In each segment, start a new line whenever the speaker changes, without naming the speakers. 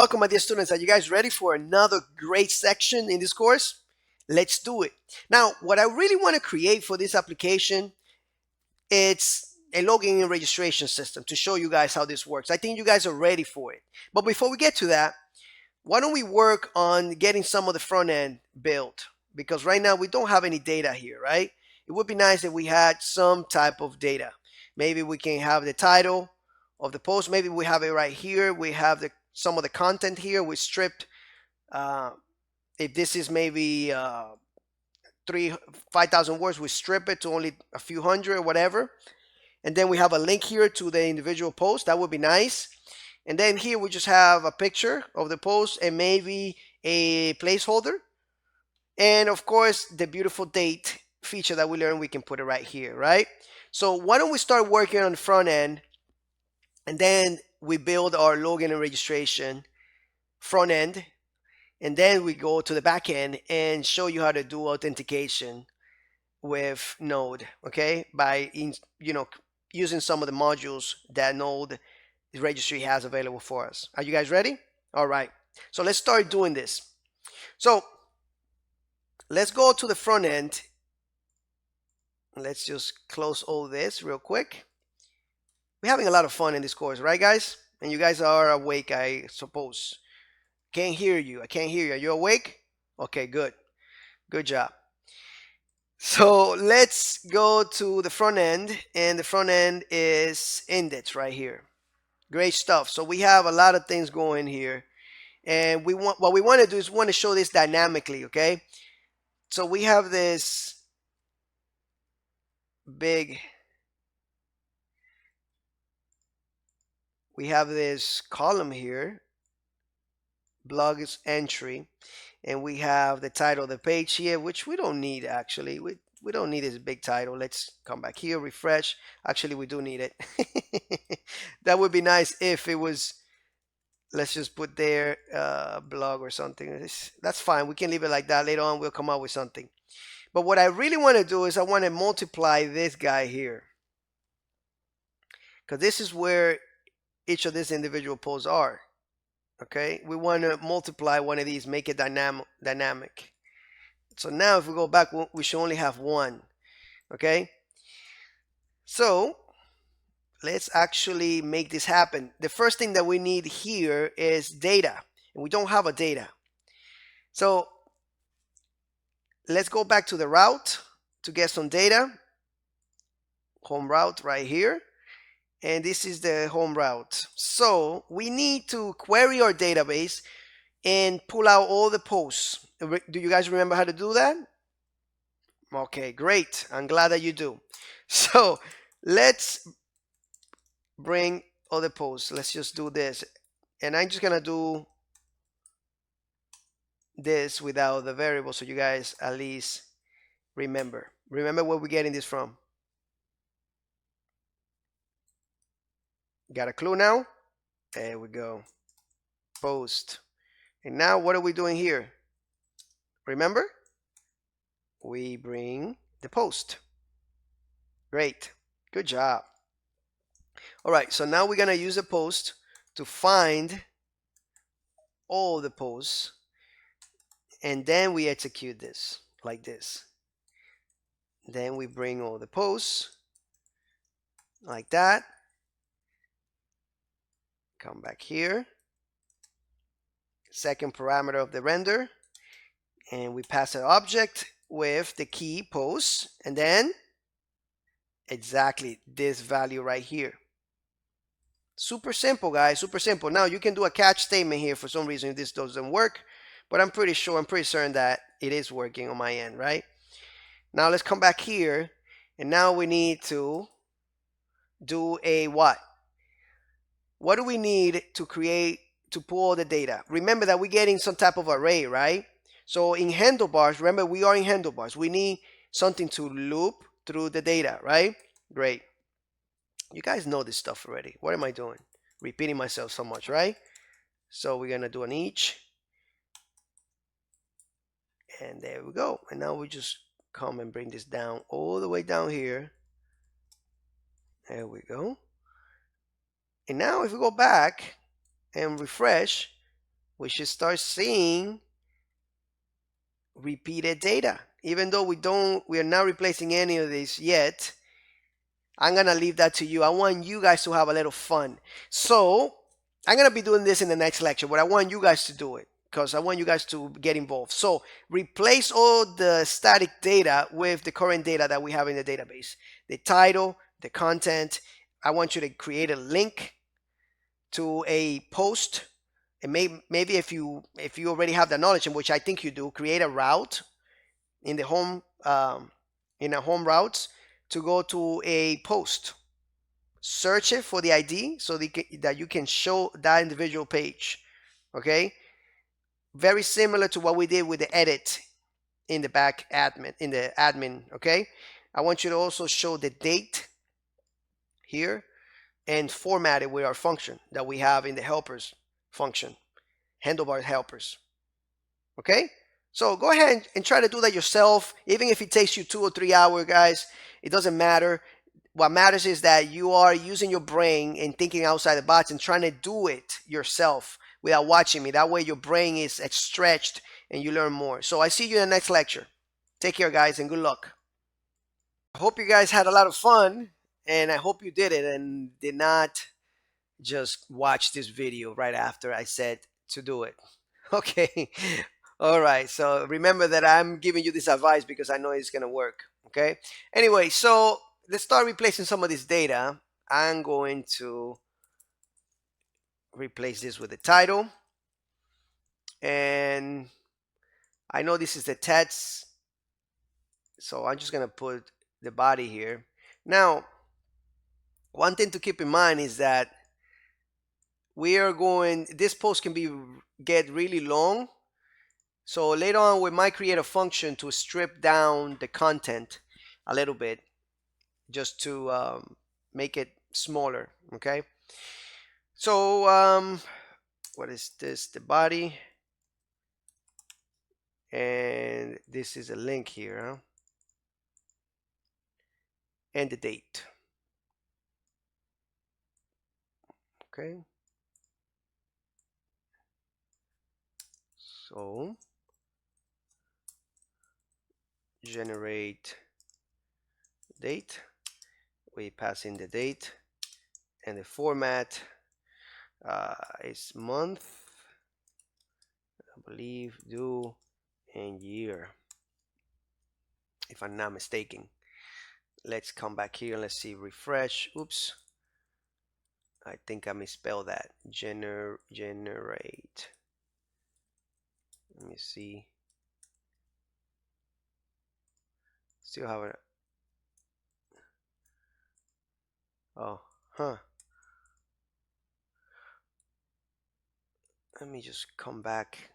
Welcome, my dear students. Are you guys ready for another great section in this course? Let's do it. Now, what I really want to create for this application, it's a login and registration system to show you guys how this works. I think you guys are ready for it. But before we get to that, why don't we work on getting some of the front end built? Because right now we don't have any data here, right? It would be nice if we had some type of data. Maybe we can have the title of the post. Maybe we have it right here. We have some of the content here. We stripped, if this is maybe 5,000 words, we strip it to only a few hundred or whatever. And then we have a link here to the individual post. That would be nice. And then here we just have a picture of the post and maybe a placeholder. And of course, the beautiful date feature that we learned, we can put it right here, right? So why don't we start working on the front end, and then we build our login and registration front end, and then we go to the back end and show you how to do authentication with Node, okay? By using some of the modules that Node registry has available for us. Are you guys ready? All right. So let's start doing this. So let's go to the front end. Let's just close all this real quick. We're having a lot of fun in this course, right, guys? And you guys are awake, I suppose. Can't hear you. I can't hear you. Are you awake? Okay, good. Good job. So let's go to the front end, and the front end is index right here. Great stuff. So we have a lot of things going here, and what we want to do is want to show this dynamically, okay? So we have this we have this column here, blogs entry, and we have the title of the page here, which we don't need actually. We don't need this big title. Let's come back here, refresh. Actually, we do need it. That would be nice if it was, let's just put there blog or something. That's fine. We can leave it like that. Later on, we'll come up with something. But what I really want to do is I want to multiply this guy here, because this is where each of these individual posts are. Okay, we want to multiply one of these, make it dynamic. So now if we go back, we should only have one. Okay, so let's actually make this happen. The first thing that we need here is data, and we don't have a data. So let's go back to the route to get some data. Home route right here. And this is the home route. So we need to query our database and pull out all the posts. Do you guys remember how to do that? Okay, great. I'm glad that you do. So let's bring all the posts. Let's just do this. And I'm just going to do this without the variable so you guys at least remember. Remember where we're getting this from. Got a clue now? There we go. Post. And now what are we doing here? Remember? We bring the post. Great. Good job. All right, so now we're going to use the post to find all the posts. And then we execute this like this. Then we bring all the posts like that. Come back here. Second parameter of the render. And we pass an object with the key post. And then exactly this value right here. Super simple, guys. Super simple. Now you can do a catch statement here for some reason if this doesn't work. But I'm pretty certain that it is working on my end, right? Now let's come back here. And now we need to do a what? What do we need to create, to pull the data? Remember that we're getting some type of array, right? So in handlebars, remember we are in handlebars. We need something to loop through the data, right? Great. You guys know this stuff already. What am I doing? Repeating myself so much, right? So we're going to do an each. And there we go. And now we just come and bring this down all the way down here. There we go. And now if we go back and refresh, we should start seeing repeated data. Even though we are not replacing any of this yet, I'm gonna leave that to you. I want you guys to have a little fun. So I'm gonna be doing this in the next lecture, but I want you guys to do it because I want you guys to get involved. So replace all the static data with the current data that we have in the database. The title, the content. I want you to create a link to a post. And maybe if you already have the knowledge, in which I think you do, create a route in the home in a home routes to go to a post. Search it for the ID so that you can show that individual page. Okay, very similar to what we did with the edit in the admin. Okay, I want you to also show the date here and format it with our function that we have in the helpers function, handlebar helpers. Okay, so go ahead and try to do that yourself. Even if it takes you 2 or 3 hours, guys, it doesn't matter. What matters is that you are using your brain and thinking outside the box and trying to do it yourself without watching me. That way your brain is stretched and you learn more. So I see you in the next lecture. Take care, guys, and good luck. I hope you guys had a lot of fun, and I hope you did it and did not just watch this video right after I said to do it. Okay. All right. So remember that I'm giving you this advice because I know it's going to work. Okay. Anyway, so let's start replacing some of this data. I'm going to replace this with the title. And I know this is the text. So I'm just going to put the body here. Now, one thing to keep in mind is that this post can get really long. So later on, we might create a function to strip down the content a little bit just to make it smaller. Okay. So what is this? The body. And this is a link here. Huh? And the date. Okay. So generate date. We pass in the date and the format is month, I believe, due, and year, if I'm not mistaken. Let's come back here and let's see, refresh. Oops, I think I misspelled that. Generate. Let me see. Still have it. Oh, huh. Let me just come back.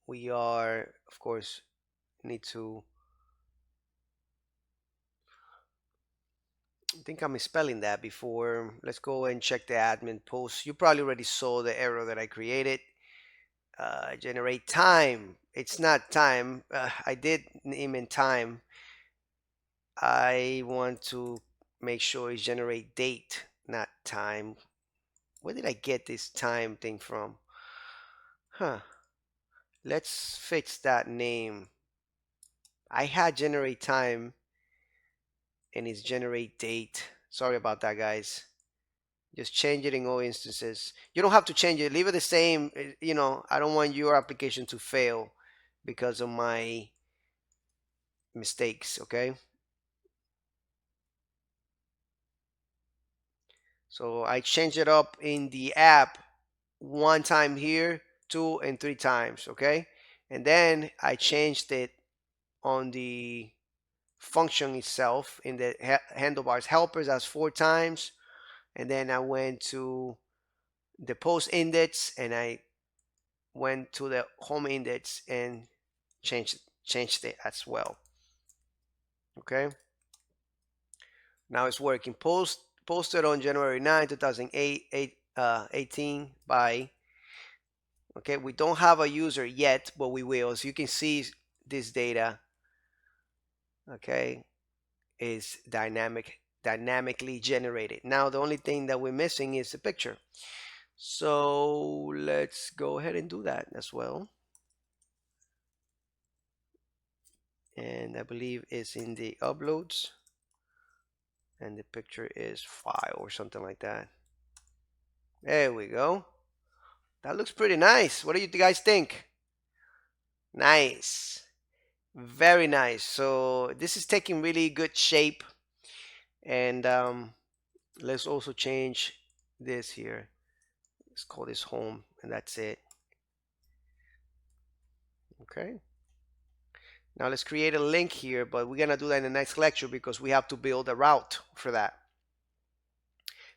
We are, of course, need to. I think I'm misspelling that before. Let's go and check the admin post. You probably already saw the error that I created. Generate time. It's not time. I did name in time. I want to make sure it's generate date, not time. Where did I get this time thing from? Huh. Let's fix that name. I had generate time and it's generate date. Sorry about that, guys. Just change it in all instances. You don't have to change it. Leave it the same. I don't want your application to fail because of my mistakes, okay? So I changed it up in the app one time here, 2 and 3 times, okay? And then I changed it on the function itself in the handlebars helpers as 4 times. And then I went to the post index and I went to the home index and changed it as well. Okay. Now it's working. Posted on January 9, 2018 by. Okay, we don't have a user yet, but we will. As you can see, this data, okay, is dynamically generated. Now the only thing that we're missing is the picture. So let's go ahead and do that as well. And I believe it's in the uploads, and the picture is file or something like that. There we go. That looks pretty nice. What do you guys think? Nice. Very nice. So this is taking really good shape. And let's also change this here. Let's call this home, and that's it. Okay. Now let's create a link here, but we're gonna do that in the next lecture because we have to build a route for that.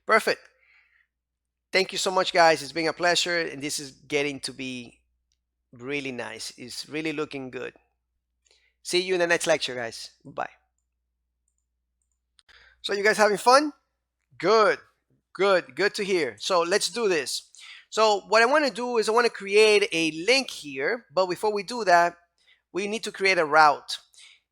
Perfect. Thank you so much, guys. It's been a pleasure, and this is getting to be really nice. It's really looking good. See you in the next lecture, guys. Bye. So you guys having fun? Good, good to hear. So let's do this. So what I want to do is I want to create a link here, but before we do that, we need to create a route.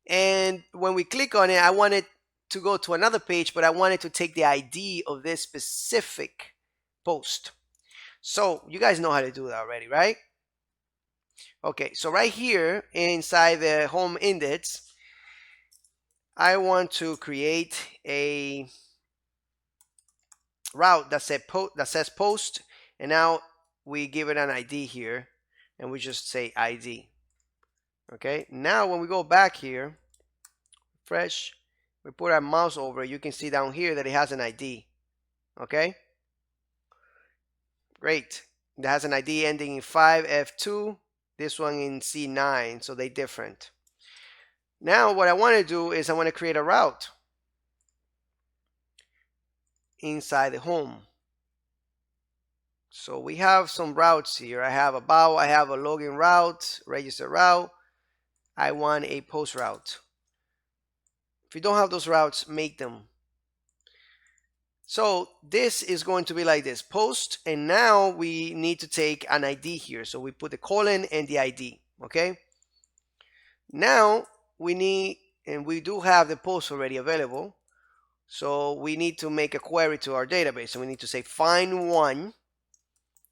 And when we click on it, I want it to go to another page, but I want it to take the ID of this specific post. So you guys know how to do that already, right? Okay, so right here inside the home index, I want to create a route that says post, and now we give it an ID here, and we just say ID. Okay, now when we go back here, fresh, we put our mouse over it, you can see down here that it has an ID. Okay, great. It has an ID ending in 5F2, this one in C9, so they're different. Now what I want to do is I want to create a route inside the home. So we have some routes here. I have about, I have a login route, register route. I want a post route. If you don't have those routes, make them. So this is going to be like this, post, and now we need to take an ID here. So we put the colon and the ID, okay? Now we need, and we do have the post already available. So we need to make a query to our database. So we need to say find one.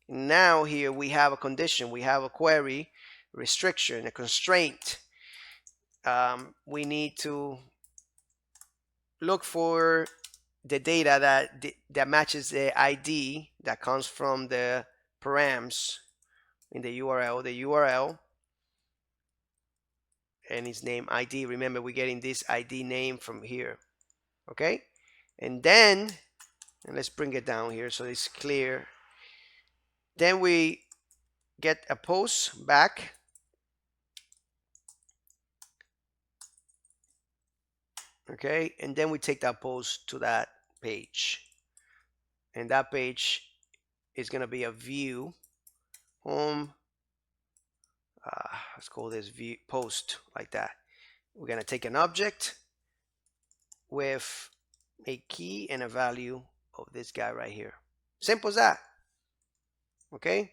Now here we have a condition, we have a query restriction, a constraint. We need to look for the data that matches the ID that comes from the params in the URL, and its name ID. Remember, we're getting this ID name from here. Okay, and then, and let's bring it down here so it's clear. Then we get a post back. Okay, and then we take that post to that page, and that page is going to be a view home. Let's call this view post like that. We're going to take an object with a key and a value of this guy right here. Simple as that. Okay,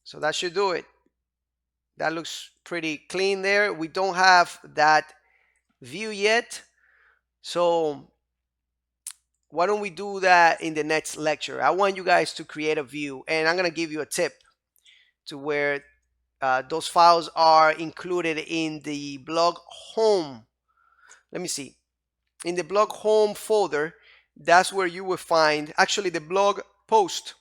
so that should do it. That looks pretty clean there. We don't have that view yet, so why don't we do that in the next lecture? I want you guys to create a view, and I'm going to give you a tip to where those files are included in the blog home. Let me see. In the blog home folder, that's where you will find actually the blog post.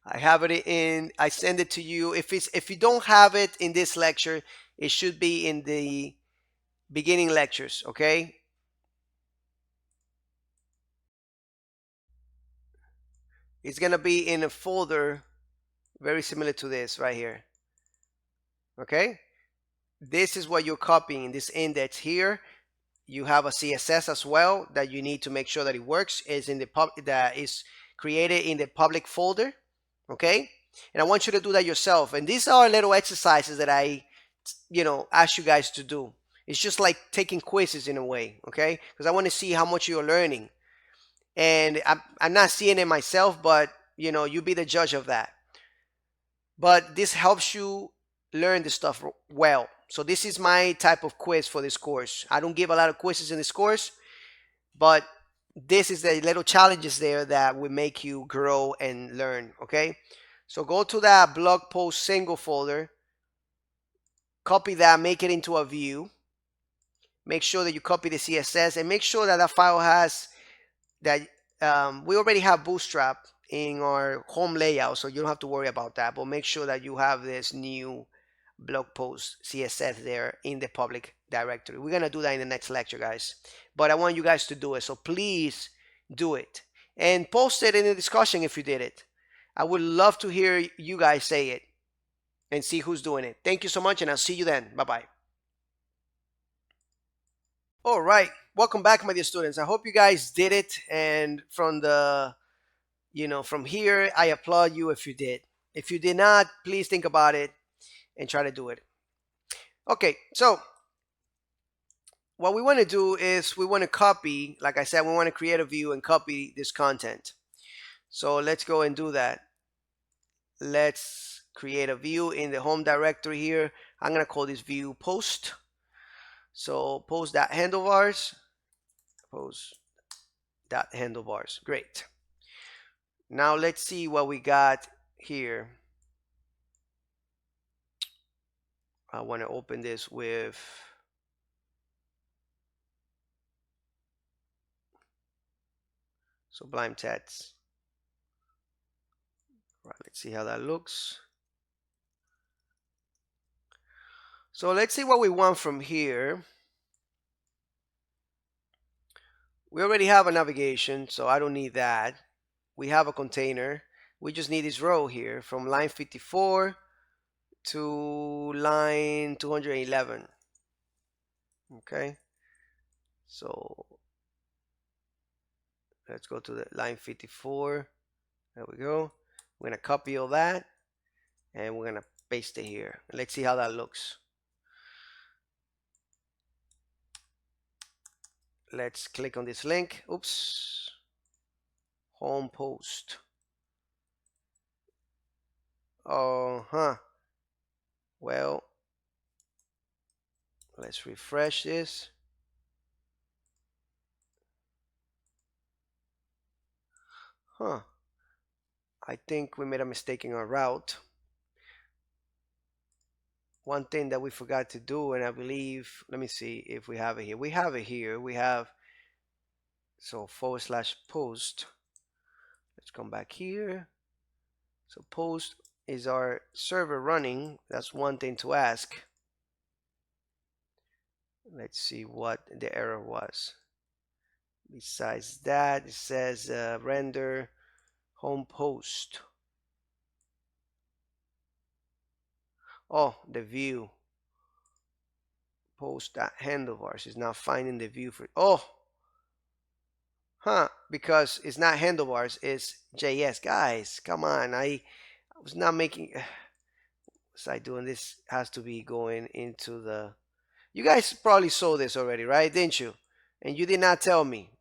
I have it in, I send it to you. If you don't have it in this lecture, it should be in the beginning lectures, okay? It's gonna be in a folder very similar to this right here. Okay? This is what you're copying, this index here. You have a CSS as well that you need to make sure that it works, is in the that is created in the public folder. Okay, and I want you to do that yourself. And these are little exercises that I ask you guys to do. It's just like taking quizzes in a way, okay? Because I want to see how much you're learning, and I'm not seeing it myself, but you be the judge of that. But this helps you learn this stuff well. So this is my type of quiz for this course. I don't give a lot of quizzes in this course, but this is the little challenges there that will make you grow and learn. Okay, so go to that blog post single folder, copy that, make it into a view. Make sure that you copy the CSS and make sure that that file has that. We already have Bootstrap in our home layout, so you don't have to worry about that. But make sure that you have this new blog post CSS there in the public directory. We're gonna do that in the next lecture, guys. But I want you guys to do it, so please do it and post it in the discussion if you did it. I would love to hear you guys say it and see who's doing it. Thank you so much, and I'll see you then. Bye bye. All right, welcome back, my dear students. I hope you guys did it, and from the from here, I applaud you if you did. If you did not, please think about it and try to do it. Okay, so what we want to do is we want to copy, like I said, we want to create a view and copy this content. So let's go and do that. Let's create a view in the home directory here. I'm going to call this view post. So post.handlebars, post.handlebars. Great. Now let's see what we got here. I want to open this with Sublime Text. Right, let's see how that looks. So let's see what we want from here. We already have a navigation, so I don't need that. We have a container. We just need this row here from line 54 to line 211. Okay, so let's go to the line 54. There we go. We're gonna copy all that and we're gonna paste it here. Let's see how that looks. Let's click on this link. Oops. Home post. Well, let's refresh this. I think we made a mistake in our route. One thing that we forgot to do, and I believe, let me see if we have it here. We have it here. We have, so /post. Let's come back here. So post is our server running. That's one thing to ask. Let's see what the error was. Besides that, it says render home post. Oh, the view post.handlebars is not finding the view for, because it's not handlebars, it's JS. Guys, come on. I was not making, was I doing this? Has to be going into the, you guys probably saw this already, right? Didn't you? And you did not tell me.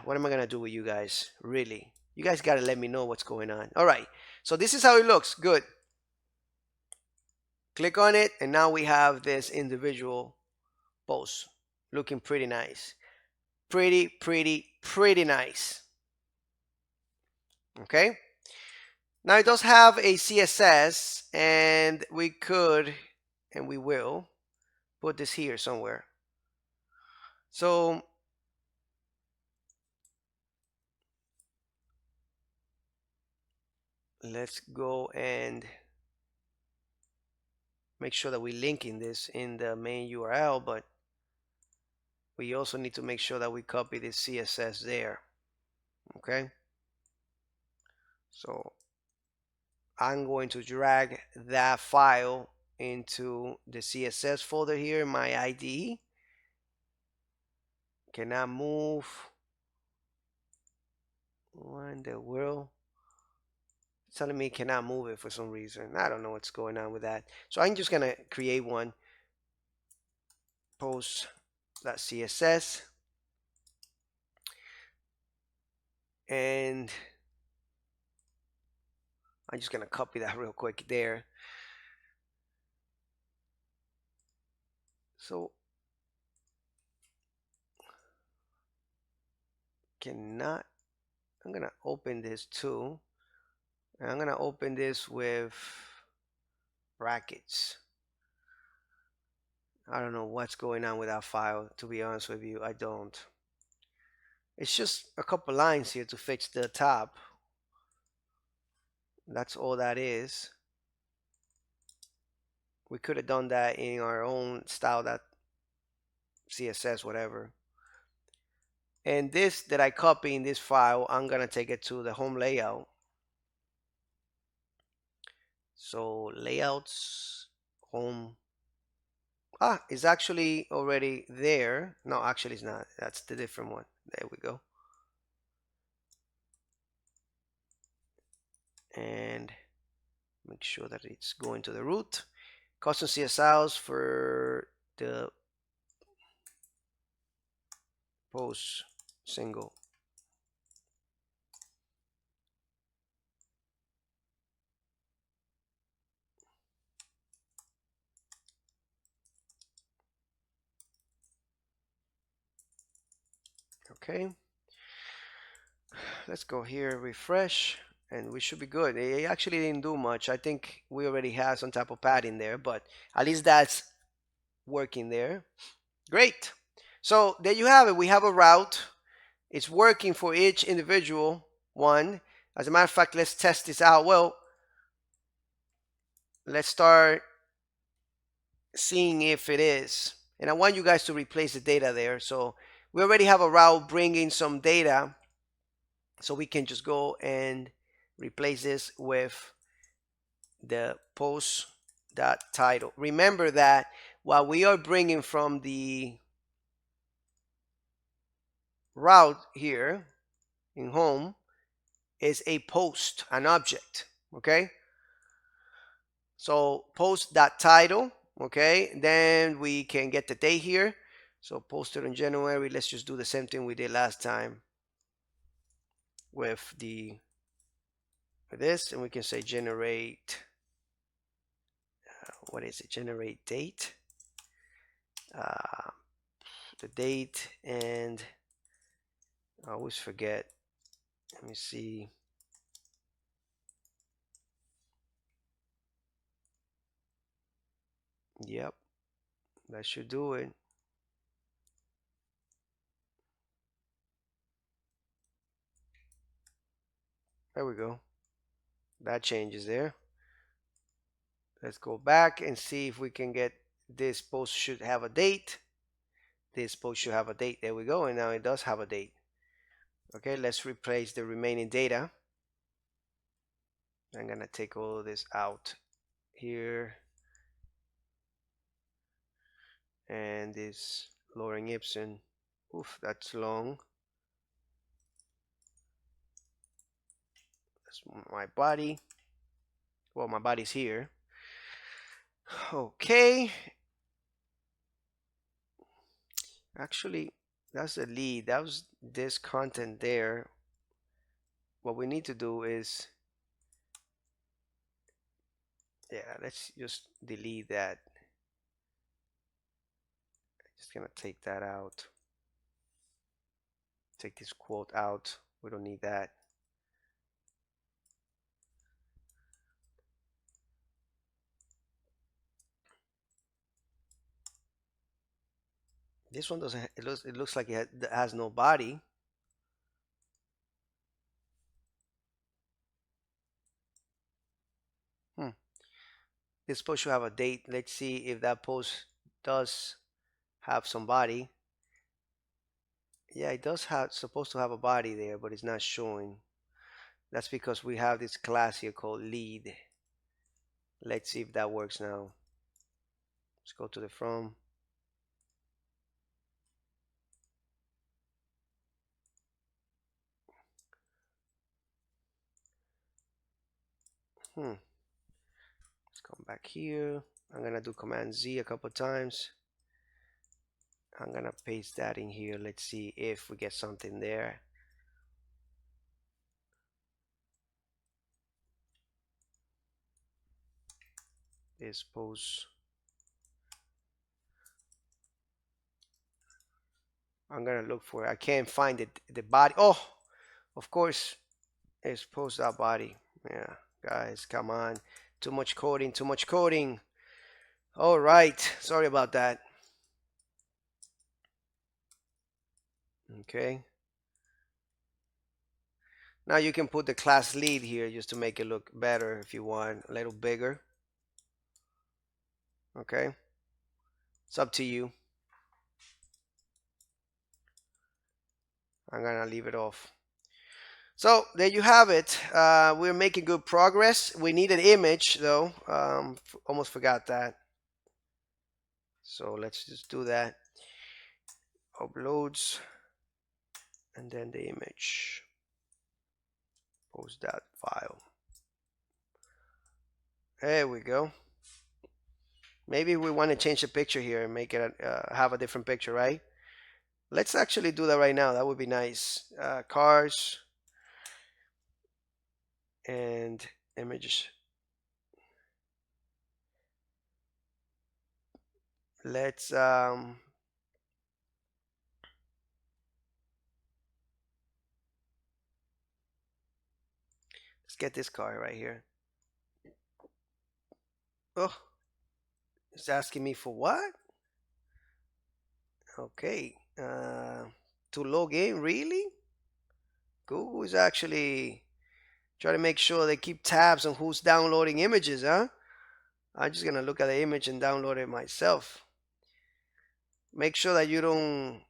What am I gonna do with you guys? Really? You guys gotta let me know what's going on. All right. So this is how it looks. Good. Click on it, and now we have this individual post looking pretty nice. Pretty nice. Okay. Now it does have a CSS, and we could, and we will, put this here somewhere. So let's go and make sure that we're linking this in the main URL, but we also need to make sure that we copy this CSS there. Okay. So I'm going to drag that file into the CSS folder here in my IDE. Cannot move. What in the world? It's telling me cannot move it for some reason. I don't know what's going on with that. So I'm just gonna create one post.css, and I'm just gonna copy that real quick there. So cannot. I'm gonna open this too, and I'm gonna open this with brackets. I don't know what's going on with that file, to be honest with you. I don't. It's just a couple lines here to fix the tab. That's all that is. We could have done that in our own style, that CSS, whatever. And this that I copy in this file, I'm gonna take it to the home layout. So layouts, home. Ah, it's actually already there. No, actually it's not. That's the different one. There we go. And make sure that it's going to the root. Custom CSLs for the post single. Okay. Let's go here, refresh, and we should be good. It actually didn't do much. I think we already have some type of padding there, but at least that's working there. Great. So there you have it. We have a route. It's working for each individual one. As a matter of fact, let's test this out. Well, let's start seeing if it is. And I want you guys to replace the data there. So we already have a route bringing some data. So we can just go and replace this with the post dot title. Remember that what we are bringing from the route here in home is a post, an object. Okay, so post dot title. Okay, then we can get the date here. So posted in January. Let's just do the same thing we did last time with this, and we can say generate. What is it? Generate date. The date, and I always forget. Let me see. Yep, that should do it. There we go. That changes there. Let's go back and see if we can get this post should have a date. This post should have a date. There we go. And now it does have a date. Okay, let's replace the remaining data. I'm gonna take all of this out here. And this lorem ipsum. Oof, that's long. That's my body. Well, my body's here. Okay. Actually, that's the lead. That was this content there. What we need to do is, yeah, let's just delete that. Just gonna take that out. Take this quote out. We don't need that. This one doesn't. It looks like it has no body. This post should have a date. Let's see if that post does have some body. Yeah, it does have supposed to have a body there, but it's not showing. That's because we have this class here called lead. Let's see if that works now. Let's go to the from. Let's come back here. I'm gonna do Command Z a couple times. I'm gonna paste that in here. Let's see if we get something there. This post. I'm gonna look for it. I can't find it. The body. Oh, of course, it's post that body. Yeah, guys, come on. Too much coding. Too much coding. All right. Sorry about that. Okay. Now you can put the class lead here just to make it look better if you want, a little bigger. Okay. It's up to you. I'm gonna leave it off. So there you have it. We're making good progress. We need an image though. Almost forgot that. So let's just do that. Uploads and then the image. Post that file. There we go. Maybe we want to change the picture here and make it have a different picture, right? Let's actually do that right now. That would be nice. Cars and images. Let's get this car right here. Oh, it's asking me for what? Okay. To log in, really? Google is actually trying to make sure they keep tabs on who's downloading images, huh? I'm just gonna look at the image and download it myself. Make sure that you don't,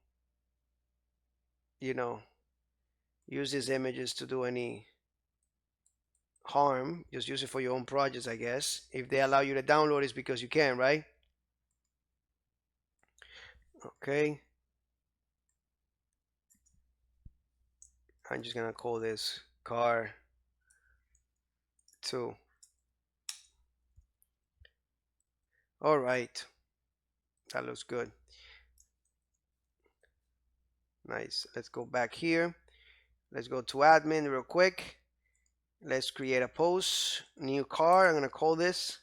you know, use these images to do any harm. Just use it for your own projects, I guess. If they allow you to download, it's because you can, right? Okay. I'm just gonna call this car 2. All right. That looks good. Nice. Let's go back here. Let's go to admin real quick. Let's create a post. New car. I'm gonna call this.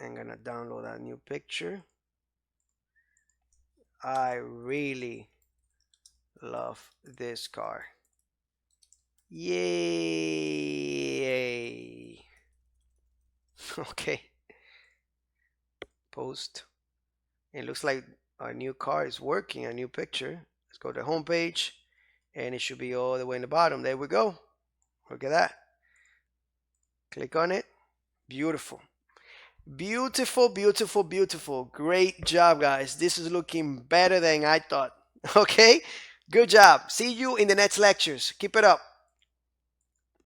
I'm gonna download that new picture. I really love this car. Yay. Okay. Post. It looks like our new car is working, a new picture. Let's go to the home page and it should be all the way in the bottom. There we go. Look at that. Click on it. Beautiful. Beautiful, beautiful, beautiful. Great job, guys. This is looking better than I thought. Okay? Good job. See you in the next lectures. Keep it up.